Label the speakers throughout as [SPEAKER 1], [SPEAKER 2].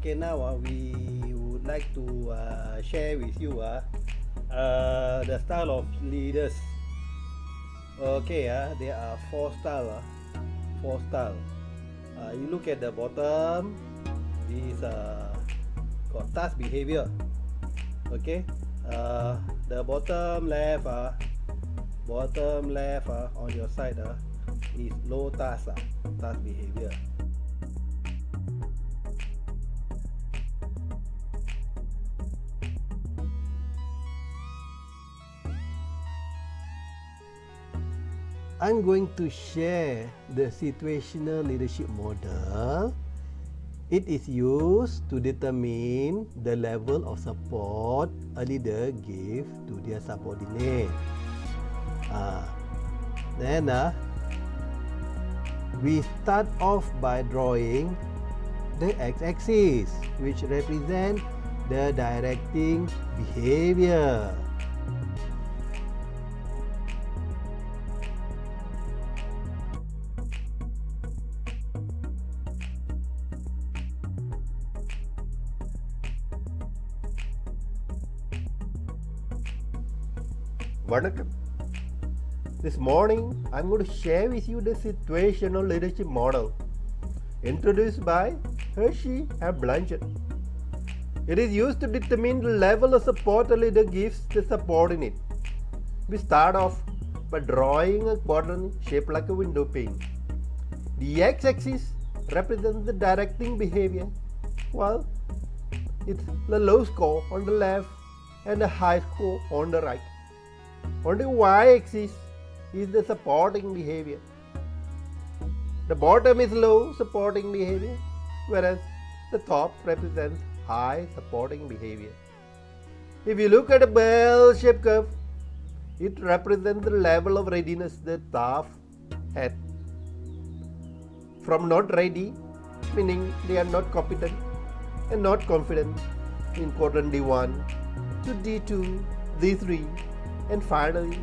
[SPEAKER 1] Okay, now we would like to share with you the style of leaders. Okay, there are four style. Four style. You look at the bottom. This got task behavior. Okay, the bottom left on your side is low task task behavior. I'm going to share the situational leadership model. It is used to determine the level of support a leader gives to their subordinate. Then we start off by drawing the x-axis, which represent the directing behavior. Vanakkam. This morning, I'm going to share with you the situational leadership model introduced by Hershey and Blanchard. It is used to determine the level of support a leader gives the subordinate. We start off by drawing a quadrant shaped like a window pane. The x-axis represents the directing behavior, while it's the low score on the left and the high score on the right. On the y-axis is the supporting behavior. The bottom is low supporting behavior, whereas the top represents high supporting behavior. If you look at a bell-shaped curve, it represents the level of readiness the staff had. From not ready, meaning they are not competent and not confident, in quadrant D1 to D2, D3, and finally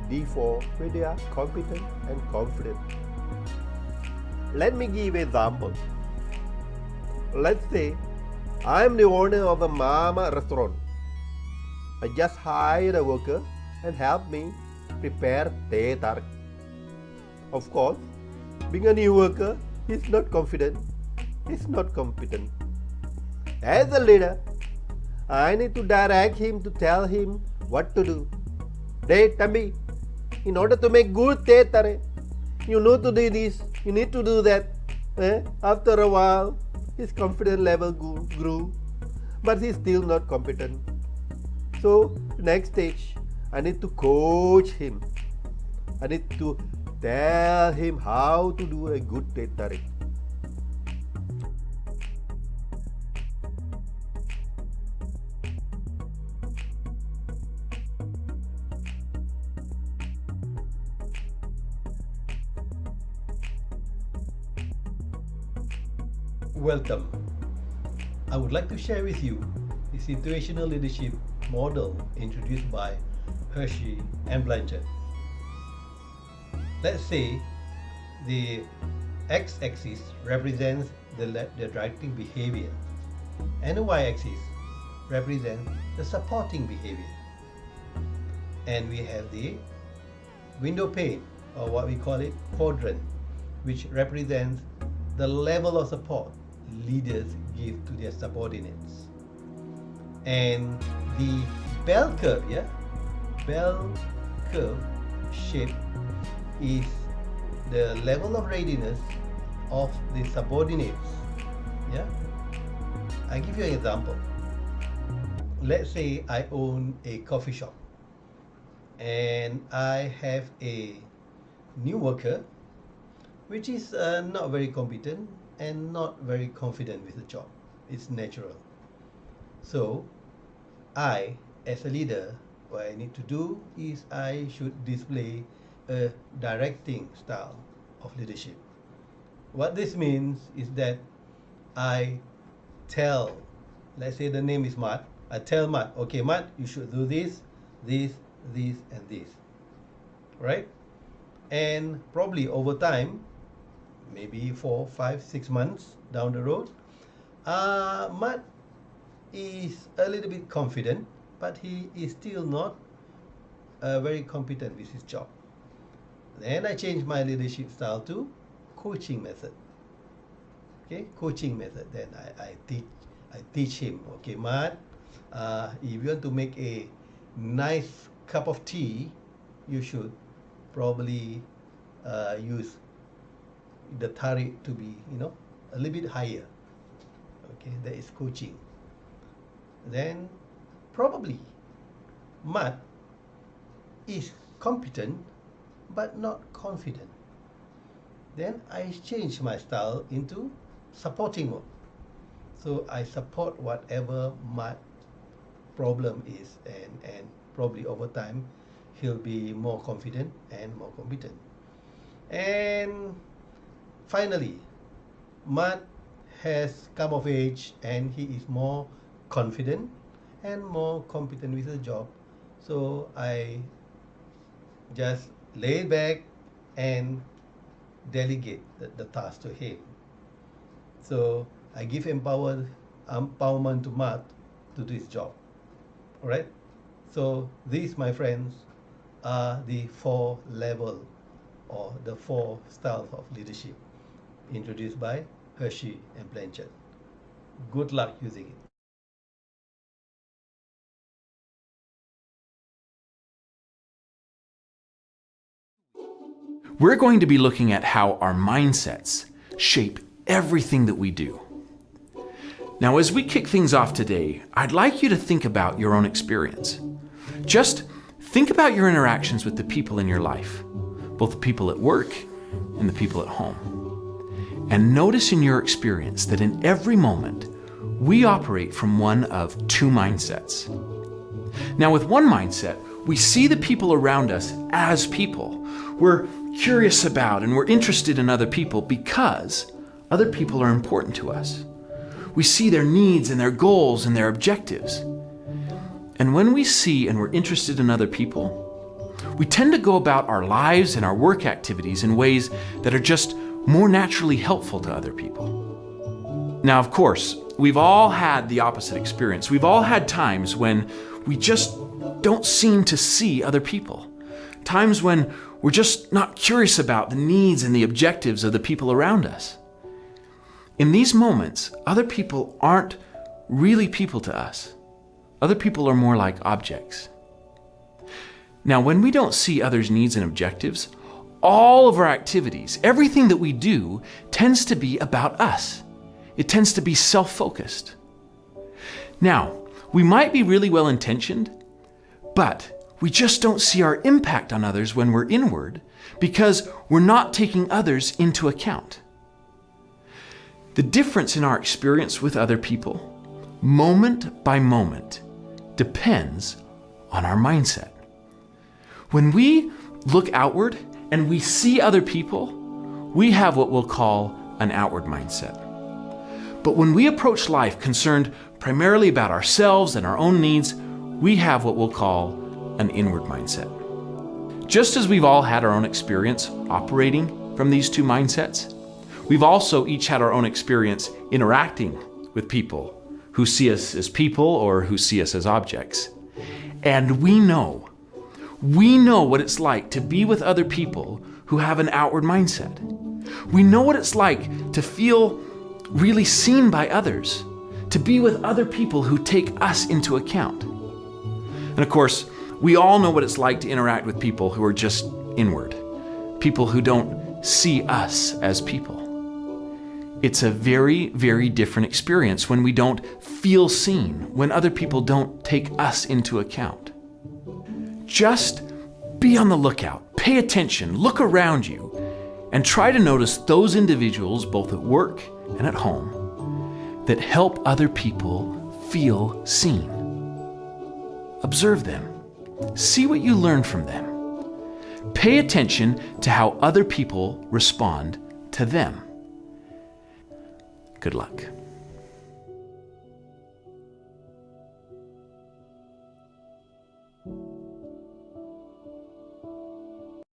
[SPEAKER 1] D4, where they are competent and confident. Let me give an example. Let's say I am the owner of a mama restaurant. I just hired a worker and help me prepare teh tarik. Of course, being a new worker, he's not confident, he's not competent. As a leader, I need to direct him to tell him what to do. Hey, Tambi, in order to make good teh tarik, you need to do this, you need to do that. After a while, his confidence level grew, but he's still not competent. So, next stage, I need to coach him. I need to tell him how to do a good teh tarik. Welcome. I would like to share with you the situational leadership model introduced by Hershey and Blanchard. Let's say the x-axis represents the directing behavior and the y-axis represents the supporting behavior. And we have the window pane, or what we call it quadrant, which represents the level of support leaders give to their subordinates. And the bell curve, bell curve shape is the level of readiness of the subordinates. I give you an example. Let's say I own a coffee shop and I have a new worker which is not very competent and not very confident with the job. It's natural. So I, as a leader, what I need to do is I should display a directing style of leadership. What this means is that I tell, let's say the name is Matt, I tell Matt, okay Matt, you should do this, this, this, and this. Right? And probably over time, maybe 4, 5, 6 months down the road, Matt is a little bit confident, but he is still not very competent with his job. Then I changed my leadership style to coaching method. Okay, coaching method. Then I teach him. Okay, Matt, if you want to make a nice cup of tea, you should probably use the tarik to be, a little bit higher. Okay, that is coaching. Then probably Matt is competent but not confident. Then I change my style into supporting mode. So I support whatever Matt problem is, and probably over time he'll be more confident and more competent. And finally, Matt has come of age and he is more confident and more competent with the job. So I just lay back and delegate the task to him. So I give empowerment to Matt to do his job. All right. So these, my friends, are the 4 level or the 4 styles of leadership introduced by Hershey and Blanchard. Good luck using it.
[SPEAKER 2] We're going to be looking at how our mindsets shape everything that we do. Now, as we kick things off today, I'd like you to think about your own experience. Just think about your interactions with the people in your life, both the people at work and the people at home. And notice in your experience that in every moment, we operate from one of 2 mindsets. Now, with one mindset, we see the people around us as people. We're curious about and we're interested in other people because other people are important to us. We see their needs and their goals and their objectives. And when we see and we're interested in other people, we tend to go about our lives and our work activities in ways that are just more naturally helpful to other people. Now, of course, we've all had the opposite experience. We've all had times when we just don't seem to see other people. Times when we're just not curious about the needs and the objectives of the people around us. In these moments, other people aren't really people to us. Other people are more like objects. Now, when we don't see others' needs and objectives, all of our activities, everything that we do, tends to be about us. It tends to be self-focused. Now, we might be really well-intentioned, but we just don't see our impact on others when we're inward because we're not taking others into account. The difference in our experience with other people, moment by moment, depends on our mindset. When we look outward and we see other people, we have what we'll call an outward mindset. But when we approach life concerned primarily about ourselves and our own needs, we have what we'll call an inward mindset. Just as we've all had our own experience operating from these 2 mindsets, we've also each had our own experience interacting with people who see us as people or who see us as objects. And we know what it's like to be with other people who have an outward mindset. We know what it's like to feel really seen by others, to be with other people who take us into account. And of course, we all know what it's like to interact with people who are just inward, people who don't see us as people. It's a very, very different experience when we don't feel seen, when other people don't take us into account. Just be on the lookout, pay attention, look around you, and try to notice those individuals, both at work and at home, that help other people feel seen. Observe them. See what you learn from them. Pay attention to how other people respond to them. Good luck.